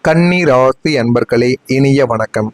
கன்னி ராசி அன்பர்களே, இனிய வணக்கம்.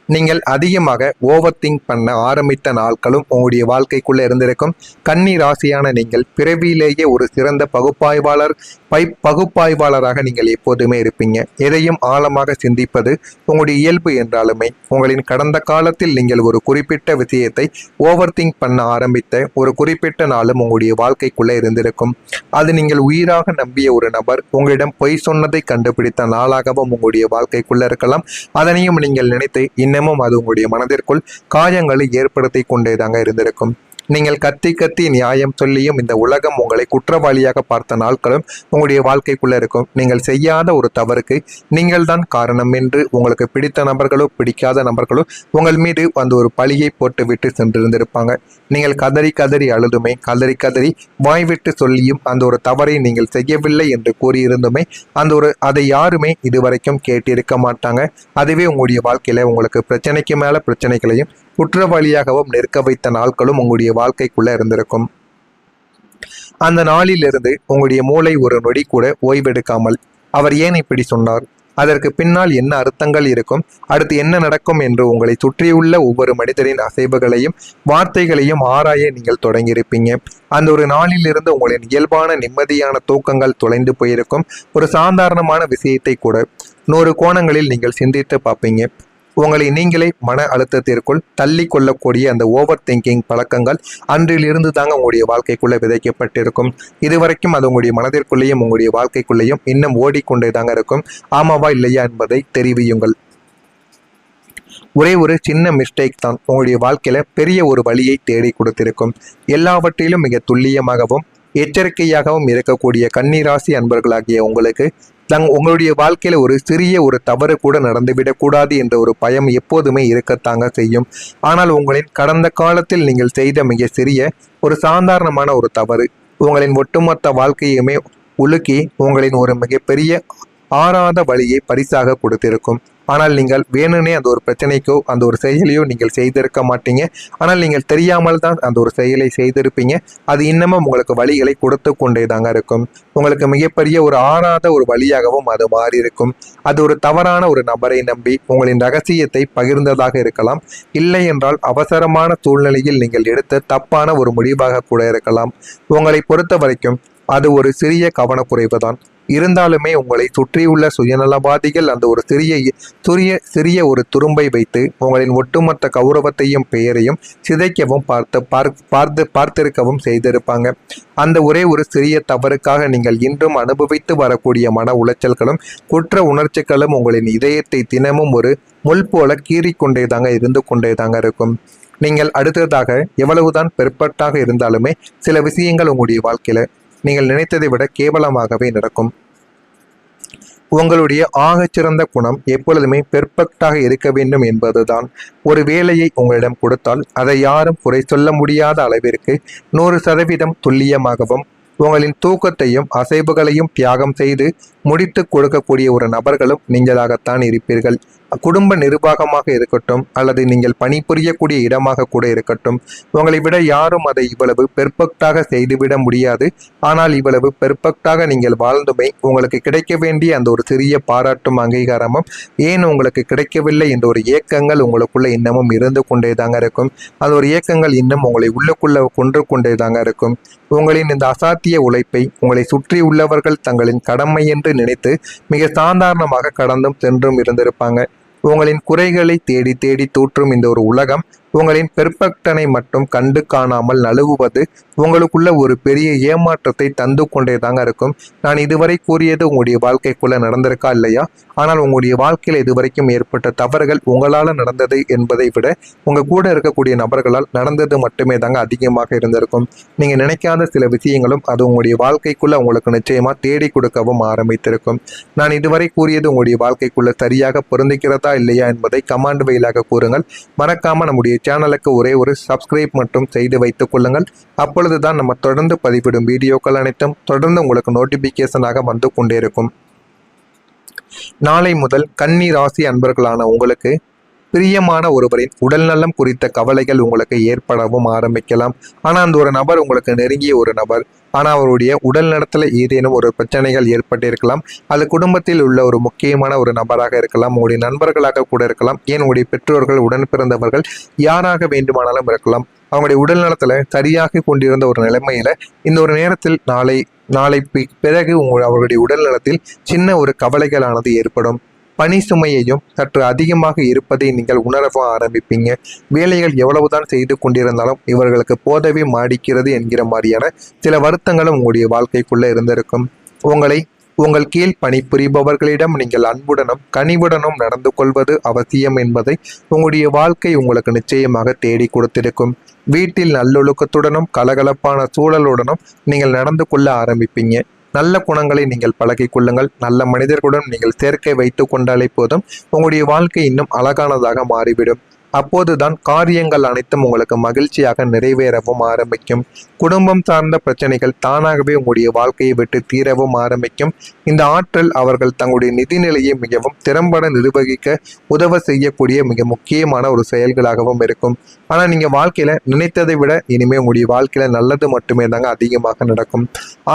நீங்கள் அதிகமாக ஓவர் திங்க் பண்ண ஆரம்பித்த நாட்களும் உங்களுடைய வாழ்க்கைக்குள்ள இருந்திருக்கும். கன்னி ராசியான நீங்கள் பிறவியிலேயே ஒரு சிறந்த பகுப்பாய்வாளராக நீங்கள் எப்போதுமே இருப்பீங்க. எதையும் ஆழமாக சிந்திப்பது உங்களுடைய இயல்பு என்றாலுமே, உங்களின் கடந்த காலத்தில் நீங்கள் ஒரு குறிப்பிட்ட விஷயத்தை ஓவர் திங்க் பண்ண ஆரம்பித்த ஒரு குறிப்பிட்ட நாளும் உங்களுடைய வாழ்க்கைக்குள்ள இருந்திருக்கும். அது நீங்கள் உயிராக நம்பிய ஒரு நபர் உங்களிடம் பொய் சொன்னதை கண்டுபிடித்த நாளாகவும் உங்களுடைய வாழ்க்கைக்குள்ள இருக்கலாம். அதனையும் நீங்கள் நினைத்து இன்னமும் அது உங்களுடைய மனதிற்குள் காயங்களை ஏற்படுத்தி கொண்டேதாங்க இருந்திருக்கும். நீங்கள் கத்தி கத்தி நியாயம் சொல்லியும் இந்த உலகம் உங்களை குற்றவாளியாக பார்த்த நாட்களும் உங்களுடைய வாழ்க்கைக்குள்ள இருக்கும். நீங்கள் செய்யாத ஒரு தவறுக்கு நீங்கள் தான் காரணம் என்று உங்களுக்கு பிடித்த நபர்களோ பிடிக்காத நபர்களோ உங்கள் மீது அந்த ஒரு பழியை போட்டு விட்டு சென்றிருந்திருப்பாங்க. நீங்கள் கதறி கதறி அழுதுமே, கதறி கதறி வாய்விட்டு சொல்லியும் அந்த ஒரு தவறை நீங்கள் செய்யவில்லை என்று கூறியிருந்துமே அதை யாருமே இதுவரைக்கும் கேட்டிருக்க மாட்டாங்க. அதுவே உங்களுடைய வாழ்க்கையில உங்களுக்கு பிரச்சனைக்கு மேல பிரச்சனைகளையும் குற்றவாளியாகவும் நிற்க வைத்த நாட்களும் உங்களுடைய வாழ்க்கைக்குள்ள இருந்திருக்கும். அந்த நாளிலிருந்து உங்களுடைய மூளை ஒரு நொடி கூட ஓய்வெடுக்காமல் அவர் ஏன் இப்படி சொன்னார், அதற்கு பின்னால் என்ன அர்த்தங்கள் இருக்கும், அடுத்து என்ன நடக்கும் என்று உங்களை சுற்றியுள்ள ஒவ்வொரு மனிதரின் அசைவுகளையும் வார்த்தைகளையும் ஆராய நீங்கள் தொடங்கியிருப்பீங்க. அந்த ஒரு நாளிலிருந்து உங்களின் இயல்பான நிம்மதியான தூக்கங்கள் தொலைந்து போயிருக்கும். ஒரு சாதாரணமான விஷயத்தை கூட 100 கோணங்களில் நீங்கள் சிந்தித்து பார்ப்பீங்க. உங்களை நீங்களே மன அழுத்தத்திற்குள் தள்ளி கொள்ளக்கூடிய அந்த ஓவர் திங்கிங் பழக்கங்கள் அன்றிலிருந்து தாங்க உங்களுடைய வாழ்க்கைக்குள்ளே விதைக்கப்பட்டிருக்கும். இதுவரைக்கும் அது உங்களுடைய மனதிற்குள்ளேயும் உங்களுடைய வாழ்க்கைக்குள்ளேயும் இன்னும் ஓடிக்கொண்டே தாங்க இருக்கும். ஆமாவா இல்லையா என்பதை தெரிவியுங்கள். ஒரே ஒரு சின்ன மிஸ்டேக் தான் உங்களுடைய வாழ்க்கையில பெரிய ஒரு வழியை தேடி கொடுத்திருக்கும். எல்லாவற்றிலும் மிக துல்லியமாகவும் எச்சரிக்கையாகவும் இருக்கக்கூடிய கன்னிராசி அன்பர்களாகிய உங்களுக்கு உங்களுடைய வாழ்க்கையில ஒரு சிறிய ஒரு தவறு கூட நடந்துவிடக்கூடாது என்ற ஒரு பயம் எப்போதுமே இருக்கத்தாங்க செய்யும். ஆனால் உங்களின் கடந்த காலத்தில் நீங்கள் செய்த மிக சிறிய ஒரு சாதாரணமான ஒரு தவறு உங்களின் ஒட்டுமொத்த வாழ்க்கையுமே உலுக்கி உங்களின் ஒரு மிகப்பெரிய ஆறாத வழியை பரிசாக கொடுத்திருக்கும். ஆனால் நீங்கள் வேணும்னே அந்த ஒரு பிரச்சனைக்கோ அந்த ஒரு செயலையோ நீங்கள் செய்திருக்க மாட்டீங்க. ஆனால் நீங்கள் தெரியாமல் தான் அந்த ஒரு செயலை செய்திருப்பீங்க. அது இன்னமும் உங்களுக்கு வழிகளை கொடுத்து கொண்டே தாங்க இருக்கும். உங்களுக்கு மிகப்பெரிய ஒரு ஆறாத ஒரு வழியாகவும் அது மாறி இருக்கும். அது ஒரு தவறான ஒரு நபரை நம்பி உங்களின் ரகசியத்தை பகிர்ந்ததாக இருக்கலாம். இல்லை என்றால் அவசரமான சூழ்நிலையில் நீங்கள் எடுத்த தப்பான ஒரு முடிவாக கூட இருக்கலாம். உங்களை பொறுத்த வரைக்கும் அது ஒரு சிறிய கவனக்குறைவு தான். இருந்தாலுமே உங்களை சுற்றியுள்ள சுயநலவாதிகள் அந்த ஒரு சிறிய ஒரு துரும்பை வைத்து உங்களின் ஒட்டுமொத்த கௌரவத்தையும் பெயரையும் சிதைக்கவும் பார்த்திருக்கவும் செய்திருப்பாங்க. அந்த ஒரே ஒரு சிறிய தவறுக்காக நீங்கள் இன்றும் அனுபவித்து வரக்கூடிய மன உளைச்சல்களும் குற்ற உணர்ச்சிகளும் உங்களின் இதயத்தை தினமும் ஒரு முள் போல கீறிக்கொண்டே தாங்க இருந்து கொண்டே தாங்க இருக்கும். நீங்கள் அடுத்ததாக எவ்வளவுதான் பெர்ஃபெக்டாக இருந்தாலுமே சில விஷயங்கள் உங்களுடைய வாழ்க்கையில நீங்கள் நினைத்ததை விட கேவலமாகவே நடக்கும். உங்களுடைய ஆகச்சிறந்த குணம் எப்பொழுதுமே பெர்ஃபெக்டாக இருக்க வேண்டும் என்பதுதான். ஒரு வேலையை உங்களிடம் கொடுத்தால் அதை யாரும் குறை சொல்ல முடியாத அளவிற்கு 100% துல்லியமாகவும் உங்களின் தூக்கத்தையும் அசைவுகளையும் தியாகம் செய்து முடித்து கொடுக்கக்கூடிய ஒரு நபர்களும் நீங்களாகத்தான் இருப்பீர்கள். குடும்ப நிர்வாகமாக இருக்கட்டும் அல்லது நீங்கள் பணிபுரியக்கூடிய இடமாக கூட இருக்கட்டும், உங்களை விட யாரும் அதை இவ்வளவு பெர்ஃபெக்டாக செய்துவிட முடியாது. ஆனால் இவ்வளவு பெர்ஃபெக்டாக நீங்கள் வாழ்ந்துமே உங்களுக்கு கிடைக்க வேண்டிய அந்த ஒரு சிறிய பாராட்டும் அங்கீகாரமும் ஏன் உங்களுக்கு கிடைக்கவில்லை என்ற ஒரு ஏக்கங்கள் உங்களுக்குள்ள இன்னமும் இருந்து கொண்டே தாங்க இருக்கும். அந்த ஒரு ஏக்கங்கள் இன்னும் உங்களை உள்ளுக்குள்ள கொன்று கொண்டே தாங்க இருக்கும். உங்களின் இந்த அசாத்திய உழைப்பை உங்களை சுற்றி உள்ளவர்கள் தங்களின் கடமை என்று நினைத்து மிக சாதாரணமாக கடந்தும் சென்றும் இருந்திருப்பாங்க. உங்களின் குறைகளை தேடி தேடி தூற்றும் இந்த ஒரு உலகம் உங்களின் பெர்ஃபெக்டனை மட்டும் கண்டு காணாமல் நழுவுவது உங்களுக்குள்ள ஒரு பெரிய ஏமாற்றத்தை தந்து கொண்டே தாங்க இருக்கும். நான் இதுவரை கூறியது உங்களுடைய வாழ்க்கைக்குள்ள நடந்திருக்கா இல்லையா? ஆனால் உங்களுடைய வாழ்க்கையில் இதுவரைக்கும் ஏற்பட்ட தவறுகள் உங்களால் நடந்தது என்பதை விட உங்க கூட இருக்கக்கூடிய நபர்களால் நடந்தது மட்டுமே தாங்க அதிகமாக இருந்திருக்கும். நீங்க நினைக்காத சில விஷயங்களும் அது உங்களுடைய வாழ்க்கைக்குள்ள உங்களுக்கு நிச்சயமா தேடி கொடுக்கவும் ஆரம்பித்திருக்கும். நான் இதுவரை கூறியது உங்களுடைய வாழ்க்கைக்குள்ள சரியாக பொருந்துகிறதா இல்லையா என்பதை கமெண்ட் வழியாக கூறுங்கள். மறக்காம நம்முடைய சேனலுக்கு ஒரே ஒரு சப்ஸ்கிரைப் மட்டும் செய்து வைத்துக் கொள்ளுங்கள். அப்பொழுதுதான் நம்ம தொடர்ந்து பதிவிடும் வீடியோக்கள் அனைத்தும் தொடர்ந்து உங்களுக்கு நோட்டிபிகேஷனாக வந்து கொண்டே இருக்கும். நாளை முதல் கன்னி ராசி அன்பர்களான உங்களுக்கு பிரியமான ஒருவரின் உடல்நலம் குறித்த கவலைகள் உங்களுக்கு ஏற்படவும் ஆரம்பிக்கலாம். ஆனால் அந்த ஒரு நபர் உங்களுக்கு நெருங்கிய ஒரு நபர் ஆனால் அவருடைய உடல் நலத்தில் ஏதேனும் ஒரு பிரச்சனைகள் ஏற்பட்டிருக்கலாம். அது குடும்பத்தில் உள்ள ஒரு முக்கியமான ஒரு நபராக இருக்கலாம், உங்களுடைய நண்பர்களாக கூட இருக்கலாம், ஏன் உங்களுடைய பெற்றோர்கள், உடன் பிறந்தவர்கள் யாராக வேண்டுமானாலும் இருக்கலாம். அவங்களுடைய உடல் நலத்தில் சரியாக கொண்டிருந்த ஒரு நிலைமையில இந்த ஒரு நேரத்தில் நாளை பிறகு அவர்களுடைய உடல் நலத்தில் சின்ன ஒரு கவலைகளானது ஏற்படும். பணி சுமையையும் சற்று அதிகமாக இருப்பதை நீங்கள் உணரவும் ஆரம்பிப்பீங்க. வேலைகள் எவ்வளவுதான் செய்து கொண்டிருந்தாலும் இவர்களுக்கு போதவே மாடிக்கிறது என்கிற மாதிரியான சில வருத்தங்களும் உங்களுடைய வாழ்க்கைக்குள்ள இருந்திருக்கும். உங்கள் கீழ் பணிபுரிபவர்களிடம் நீங்கள் அன்புடனும் கனிவுடனும் நடந்து கொள்வது அவசியம் என்பதை உங்களுடைய வாழ்க்கை உங்களுக்கு நிச்சயமாக தேடி கொடுத்திருக்கும். வீட்டில் நல்லொழுக்கத்துடனும் கலகலப்பான சூழலுடனும் நீங்கள் நடந்து கொள்ள ஆரம்பிப்பீங்க. நல்ல குணங்களை நீங்கள் பழகிக் கொள்ளுங்கள். நல்ல மனிதர்களுடன் நீங்கள் சேர்க்கை வைத்து கொண்டாலே போதும், உங்களுடைய வாழ்க்கை இன்னும் அழகானதாக மாறிவிடும். அப்போதுதான் காரியங்கள் அனைத்தும் உங்களுக்கு மகிழ்ச்சியாக நிறைவேறவும் ஆரம்பிக்கும். குடும்பம் சார்ந்த பிரச்சனைகள் தானாகவே உங்களுடைய வாழ்க்கையை விட்டு தீரவும் ஆரம்பிக்கும். இந்த ஆற்றல் அவர்கள் தங்களுடைய நிதிநிலையை மிகவும் திறம்பட நிர்வகிக்க உதவ செய்யக்கூடிய மிக முக்கியமான ஒரு செயல்களாகவும் இருக்கும். ஆனால் நீங்கள் வாழ்க்கையில் நினைத்ததை விட இனிமேல் உங்களுடைய வாழ்க்கையில் நல்லது மட்டுமே தாங்க அதிகமாக நடக்கும்.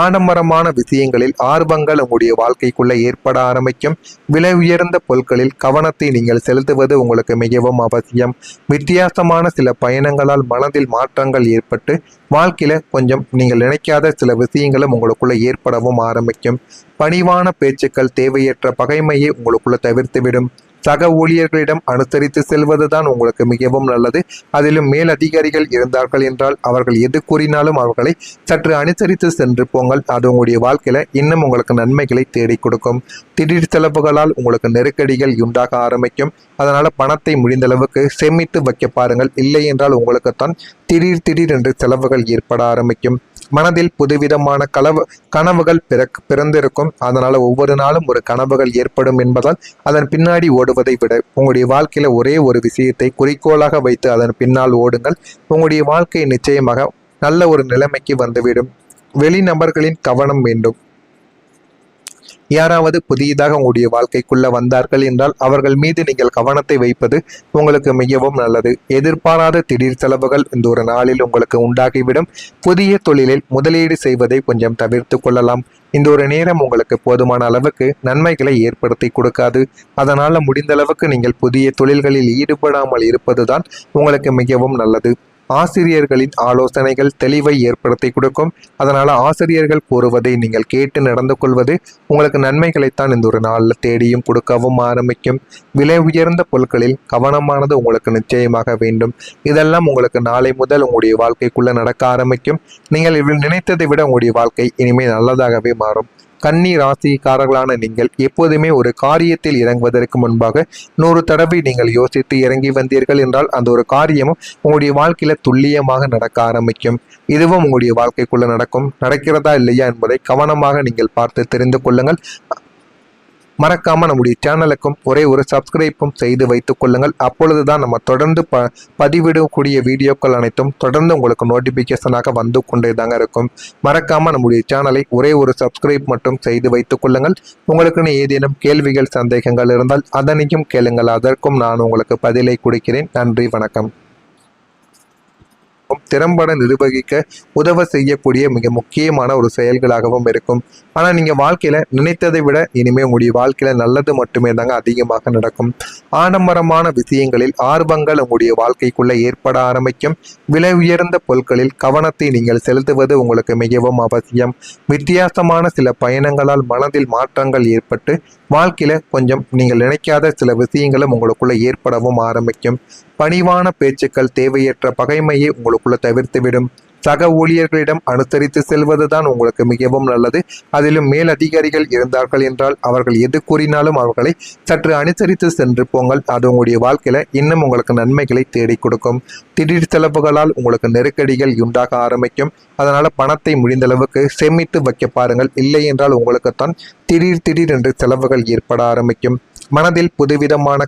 ஆடம்பரமான விஷயங்களில் ஆர்வங்கள் உங்களுடைய வாழ்க்கைக்குள்ளே ஏற்பட ஆரம்பிக்கும். விலை உயர்ந்த பொருட்களில் கவனத்தை நீங்கள் செலுத்துவது உங்களுக்கு மிகவும் அவசியம். வித்தியாசமான சில பயணங்களால் மனதில் மாற்றங்கள் ஏற்பட்டு வாழ்க்கையில கொஞ்சம் நீங்கள் நினைக்காத சில விஷயங்களும் உங்களுக்குள்ள ஏற்படவும் ஆரம்பிக்கும். பணிவான பேச்சுக்கள் தேவையற்ற பகைமையை உங்களுக்குள்ள தவிர்த்துவிடும். சக ஊழியர்களிடம் அனுசரித்து செல்வதுதான் உங்களுக்கு மிகவும் நல்லது. அதிலும் மேல் அதிகாரிகள் இருந்தார்கள் என்றால் அவர்கள் எது கூறினாலும் அவர்களை சற்று அனுசரித்து சென்று போங்கள். அது உங்களுடைய வாழ்க்கையில இன்னும் உங்களுக்கு நன்மைகளை தேடி கொடுக்கும். திடீர் செலவுகளால் உங்களுக்கு நெருக்கடிகள் உண்டாக ஆரம்பிக்கும். அதனால பணத்தை முடிந்தளவுக்கு சேமித்து வைக்க பாருங்கள். இல்லை என்றால் உங்களுக்குத்தான் திடீர் என்று செலவுகள் ஏற்பட ஆரம்பிக்கும். மனதில் புதுவிதமான கனவுகள் பிறந்திருக்கும். அதனால ஒவ்வொரு நாளும் ஒரு கனவுகள் ஏற்படும் என்பதால் அதன் பின்னாடி ஓடுவதை விட உங்களுடைய வாழ்க்கையில ஒரே ஒரு விஷயத்தை குறிக்கோளாக வைத்து அதன் பின்னால் ஓடுங்கள். உங்களுடைய வாழ்க்கை நிச்சயமாக நல்ல ஒரு நிலைமைக்கு வந்துவிடும். வெளிநபர்களின் கவனம் வேண்டும். யாராவது புதியதாக உங்களுடைய வாழ்க்கைக்குள்ள வந்தார்கள் என்றால் அவர்கள் மீது நீங்கள் கவனத்தை வைப்பது உங்களுக்கு மிகவும் நல்லது. எதிர்பாராத திடீர் செலவுகள் இந்த ஒரு நாளில் உங்களுக்கு உண்டாகிவிடும். புதிய தொழிலில் முதலீடு செய்வதை கொஞ்சம் தவிர்த்து கொள்ளலாம். இந்த ஒரு நேரம் உங்களுக்கு போதுமான அளவுக்கு நன்மைகளை ஏற்படுத்தி கொடுக்காது. அதனால முடிந்த அளவுக்கு நீங்கள் புதிய தொழில்களில் ஈடுபடாமல் இருப்பதுதான் உங்களுக்கு மிகவும் நல்லது. ஆசிரியர்களின் ஆலோசனைகள் தெளிவை ஏற்படுத்தி கொடுக்கும். அதனால ஆசிரியர்கள் கூறுவதை நீங்கள் கேட்டு நடந்து கொள்வது உங்களுக்கு நன்மைகளைத்தான் இந்த ஒரு நாளில் தேடியும் கொடுக்கவும் ஆரம்பிக்கும். விலை உயர்ந்த பொருட்களில் கவனமானது உங்களுக்கு நிச்சயமாக வேண்டும். இதெல்லாம் உங்களுக்கு நாளை முதல் உங்களுடைய வாழ்க்கைக்குள்ள நடக்க ஆரம்பிக்கும். நீங்கள் நினைத்ததை விட உங்களுடைய வாழ்க்கை இனிமேல் நல்லதாகவே மாறும். கன்னி ராசிக்காரர்களான நீங்கள் எப்போதுமே ஒரு காரியத்தில் இறங்குவதற்கு முன்பாக 100 தடவை நீங்கள் யோசித்து இறங்கி வந்தீர்கள் என்றால் அந்த ஒரு காரியமும் உங்களுடைய வாழ்க்கையில துல்லியமாக நடக்க ஆரம்பிக்கும். இதுவும் உங்களுடைய வாழ்க்கைக்குள்ள நடக்கிறதா இல்லையா என்பதை கவனமாக நீங்கள் பார்த்து தெரிந்து கொள்ளுங்கள். மறக்காம நம்முடைய சேனலுக்கும் ஒரே ஒரு சப்ஸ்கிரைப்பும் செய்து வைத்துக் கொள்ளுங்கள். அப்பொழுதுதான் நம்ம தொடர்ந்து பதிவிடக்கூடிய வீடியோக்கள் அனைத்தும் தொடர்ந்து உங்களுக்கு நோட்டிபிகேஷனாக வந்து கொண்டே தாங்க இருக்கும். மறக்காம நம்முடைய சேனலை ஒரே ஒரு சப்ஸ்கிரைப் மட்டும் செய்து வைத்துக் கொள்ளுங்கள். உங்களுக்குன்னு ஏதேனும் கேள்விகள் சந்தேகங்கள் இருந்தால் அதனையும் கேளுங்கள். அதற்கும் நான் உங்களுக்கு பதிலை கொடுக்கிறேன். நன்றி, வணக்கம். திறம்பட நிர்வகிக்க உதவ செய்யக்கூடிய மிக முக்கியமான ஒரு செயல்களாகவும் இருக்கும். ஆனால் நீங்கள் வாழ்க்கையில் நினைத்ததை விட இனிமேல் உங்களுடைய வாழ்க்கையில் நல்லது மட்டுமே தாங்க அதிகமாக நடக்கும். ஆடம்பரமான விஷயங்களில் ஆர்வங்கள் உங்களுடைய வாழ்க்கைக்குள்ளே ஏற்பட ஆரம்பிக்கும். விலை உயர்ந்த பொருட்களில் கவனத்தை நீங்கள் செலுத்துவது உங்களுக்கு மிகவும் அவசியம். வித்தியாசமான சில பயணங்களால் மனதில் மாற்றங்கள் ஏற்பட்டு வாழ்க்கையில் கொஞ்சம் நீங்கள் நினைக்காத சில விஷயங்களும் உங்களுக்குள்ள ஏற்படவும் ஆரம்பிக்கும். பணிவான பேச்சுக்கள் தேவையற்ற பகைமையை உங்களுக்குள்ள தவிர்த்துவிடும். சக ஊழியர்களிடம் அனுசரித்து செல்வதுதான் உங்களுக்கு மிகவும் நல்லது. அதிலும் மேல் அதிகாரிகள் இருந்தார்கள் என்றால் அவர்கள் எது கூறினாலும் அவர்களை சற்று அனுசரித்து சென்று போங்கள். அது உங்களுடைய வாழ்க்கையில இன்னும் உங்களுக்கு நன்மைகளை தேடி கொடுக்கும். திடீர் செலவுகளால் உங்களுக்கு நெருக்கடிகள் உண்டாக ஆரம்பிக்கும். அதனால பணத்தை முடிந்தளவுக்கு சேமித்து வைக்க பாருங்கள். இல்லை என்றால் உங்களுக்குத்தான் திடீர் என்று செலவுகள் ஏற்பட ஆரம்பிக்கும். மனதில் புதுவிதமான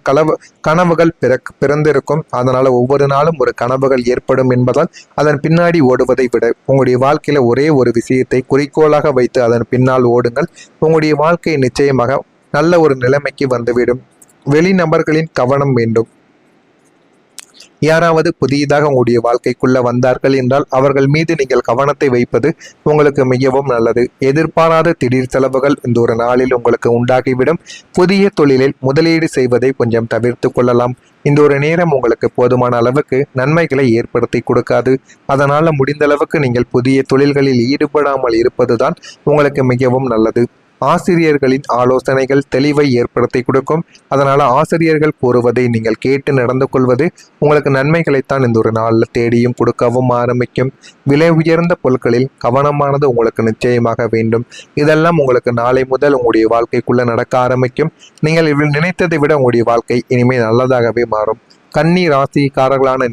கனவுகள் பிறந்திருக்கும். அதனால ஒவ்வொரு நாளும் ஒரு கனவுகள் ஏற்படும் என்பதால் அதன் பின்னாடி ஓடுவதை விட உங்களுடைய வாழ்க்கையில ஒரே ஒரு விஷயத்தை குறிக்கோளாக வைத்து அதன் பின்னால் ஓடுங்கள். உங்களுடைய வாழ்க்கை நிச்சயமாக நல்ல ஒரு நிலைமைக்கு வந்துவிடும். வெளிநபர்களின் கவனம் வேண்டும். யாராவது புதியதாக உங்களுடைய வாழ்க்கைக்குள்ள வந்தார்கள் என்றால் அவர்கள் மீது நீங்கள் கவனத்தை வைப்பது உங்களுக்கு மிகவும் நல்லது. எதிர்பாராத திடீர் செலவுகள் இந்த ஒரு நாளில் உங்களுக்கு உண்டாகிவிடும். புதிய தொழிலில் முதலீடு செய்வதை கொஞ்சம் தவிர்த்து கொள்ளலாம். இந்த ஒரு நேரம் உங்களுக்கு போதுமான அளவுக்கு நன்மைகளை ஏற்படுத்தி கொடுக்காது. அதனால முடிந்த அளவுக்கு நீங்கள் புதிய தொழில்களில் ஈடுபடாமல் இருப்பதுதான் உங்களுக்கு மிகவும் நல்லது. ஆசிரியர்களின் ஆலோசனைகள் தெளிவை ஏற்படுத்தி கொடுக்கும். அதனால ஆசிரியர்கள் கூறுவதை நீங்கள் கேட்டு நடந்து கொள்வது உங்களுக்கு நன்மைகளைத்தான் இந்த ஒரு நாளில் தேடியும் கொடுக்கவும் ஆரம்பிக்கும். விலை உயர்ந்த பொருட்களில் கவனமானது உங்களுக்கு நிச்சயமாக வேண்டும். இதெல்லாம் உங்களுக்கு நாளை முதல் உங்களுடைய வாழ்க்கைக்குள்ள நடக்க ஆரம்பிக்கும். நீங்கள் நினைத்ததை விட உங்களுடைய வாழ்க்கை இனிமேல் நல்லதாகவே மாறும். கன்னி ராசிக்காரர்களான